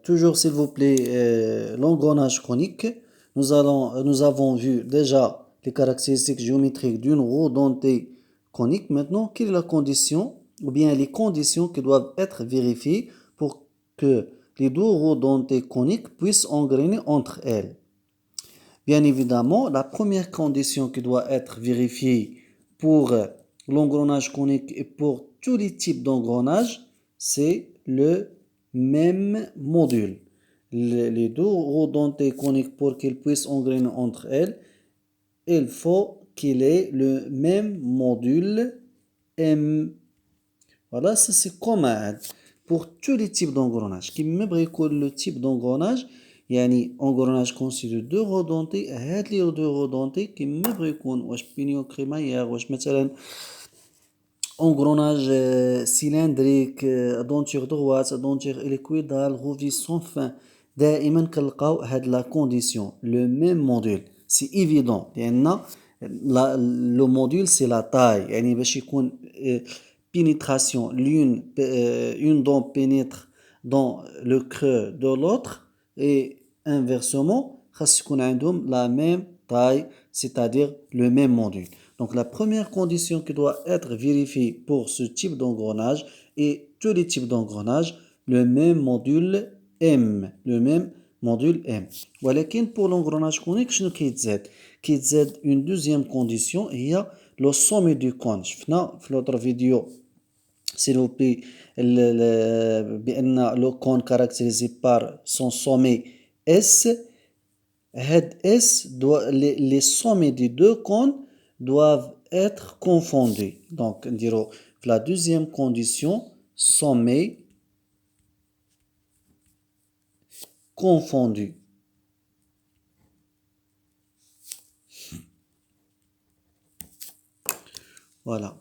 Toujours s'il vous plaît, l'engrenage conique. Nous avons vu déjà les caractéristiques géométriques d'une roue dentée conique. Maintenant, quelle est la condition ou bien les conditions qui doivent être vérifiées pour que les deux roues dentées coniques puissent engrainer entre elles? Bien évidemment, la première condition qui doit être vérifiée pour l'engrenage conique et pour tous les types d'engrenage, c'est le même module. Les deux roues dentées coniques, pour qu'elles puissent engrainer entre elles, il faut qu'il ait le même module M. Voilà, ça c'est commun pour tous les types d'engrenage. Qui me bricole le type d'engrenage, يعني engrenage constitué de deux redontés. هاد لي deux redontés كيما يكون واش بينيون كريماير واش مثلا engrenage cylindrique, denture droite, denture hélicoïdale, roue vis sans fin. دائما كنلقاو هاد la condition, le même module. C'est évident لأن le module c'est la taille. يعني باش يكون pénétration, une dent pénètre dans le creux de l'autre et inversement, خاص يكون عندهم la même taille, c'est-à-dire le même module. Donc la première condition qui doit être vérifiée pour ce type d'engrenage et tous les types d'engrenage, le même module M, le même module M. ولكن pour l'engrenage conique, شنو كيتزاد؟ كيتزاد une deuxième condition هي le sommet du cône. شفنا في l'autre vidéo s'il vous plaît, le cône caractérisé par son sommet S. Les sommets des deux cônes doivent être confondus. Donc, on dirait la deuxième condition, sommet confondu. Voilà.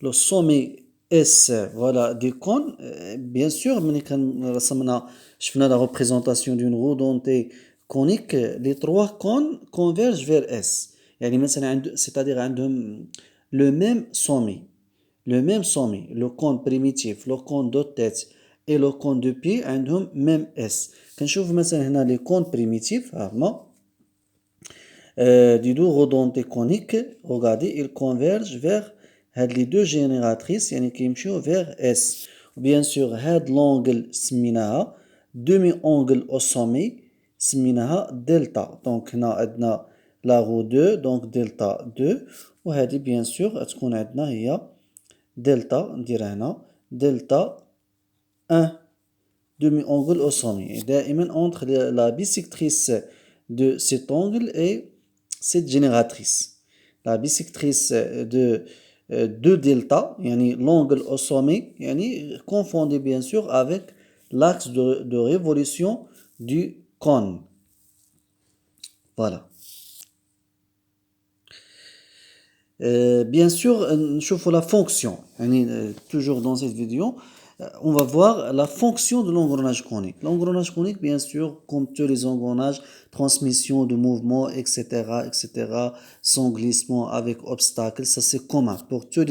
Le sommet S, voilà, des cônes, bien sûr, je fais la représentation d'une roue dentée conique, les trois cônes convergent vers S. C'est-à-dire le même sommet. Le même sommet, le cône primitif, le cône de tête et le cône de pied عندهم même S. كنشوف مثلا هنا les cônes primitifs, du dos redonté conique, regardez, ils convergent vers les deux génératrices, يعني كيمشيو vers S. Bien sûr, l'angle سميناها demi-angle au sommet سميناها delta. Donc هنا عندنا la roue 2, donc delta 2. وهذه bien sûr تكون عندنا هي delta, نديرها هنا delta 1 demi-angle au sommet. Et دائما entre la bisectrice de cet angle et cette génératrice. La bisectrice de delta, l'angle au sommet, confondé bien sûr avec l'axe de révolution du cône. Voilà. Bien sûr, نشوفوا la fonction. Toujours dans cette vidéo, on va voir la fonction de l'engrenage conique. L'engrenage conique, bien sûr, comme tous les engrenages, transmission de mouvement, etc., etc., sans glissement avec obstacle, ça c'est commun pour tous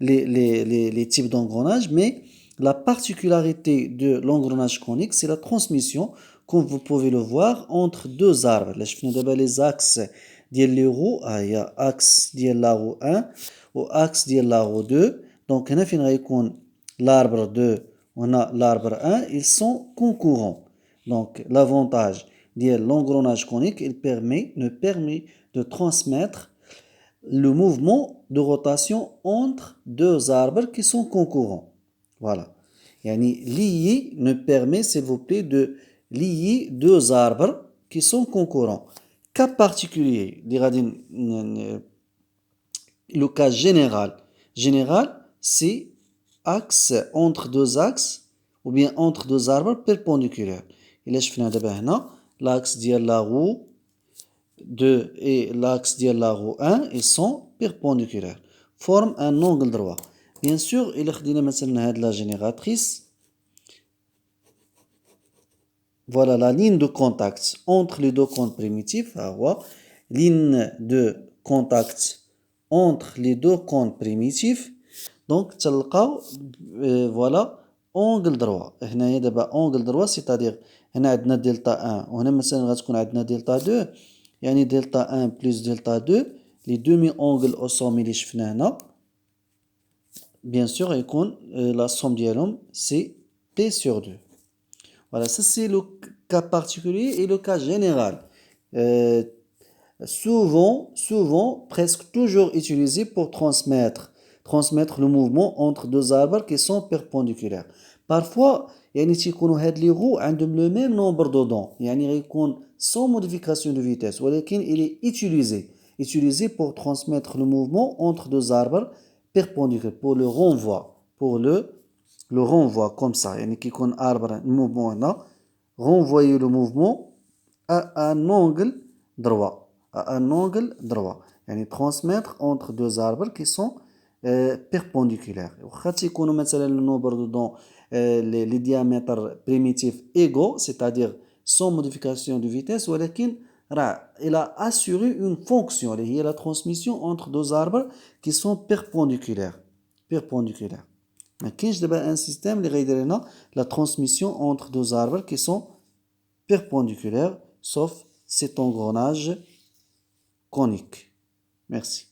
les types d'engrenage, mais la particularité de l'engrenage conique, c'est la transmission, comme vous pouvez le voir, entre deux arbres. Là, je fais d'abord les axes ديال لي رو هي اكس ديال لا رو 1 و اكس ديال لا رو 2. دونك هنا فين غيكون l'arbre 2 وهنا l'arbre 1, ils sont concurrents. Donc l'avantage de l'engrenage conique, il permet de transmettre le mouvement de rotation entre deux arbres qui sont concurrents. Voilà. Yani lier ne permet, s'il vous plaît, de lier deux arbres qui sont concurrents. Cas particulier, le cas général. Général, c'est axe entre deux axes ou bien entre deux arbres perpendiculaires. Et là, je fais l'axe de la roue 2 et l'axe de la roue 1, ils sont perpendiculaires. Forment un angle droit. Bien sûr, il y a la génératrice. Voilà la ligne de contact entre les deux cônes primitifs. Ligne de contact entre les deux cônes primitifs. Donc, voilà angle droit. هنايا دابا angle droit c'est-à-dire هنا عندنا دلتا 1 وهنا مثلا غتكون عندنا دلتا 2 يعني دلتا 1 بلس دلتا 2 لي دومي angle au sommet اللي شفنا هنا bien sûr يكون la somme ديالهم c'est P sur 2. Voilà, ça c'est le cas particulier et le cas général. Euh, souvent, presque toujours utilisé pour transmettre le mouvement entre deux arbres qui sont perpendiculaires. Parfois, يعني تيكونوا هاد لي roues عندهم le même nombre de dents. يعني غيكون sans modification de vitesse. ولكن il est utilisé pour transmettre le mouvement entre deux arbres perpendiculaires, pour le renvoi comme ça. يعني كيكون arbre mouvement هنا renvoyer le mouvement à un angle droit. À un angle droit. يعني transmettre entre deux arbres qui sont perpendiculaires. واخا تيكونوا مثلا le nombre de dents les diamètres primitifs égaux, c'est-à-dire sans modification de vitesse, ولكن راه il a assuré une fonction اللي هي la transmission entre deux arbres qui sont perpendiculaires. ما كاينش دابا ان سيستيم اللي غيدير لنا la transmission entre deux arbres qui sont perpendiculaires sauf cet engrenage conique. Merci.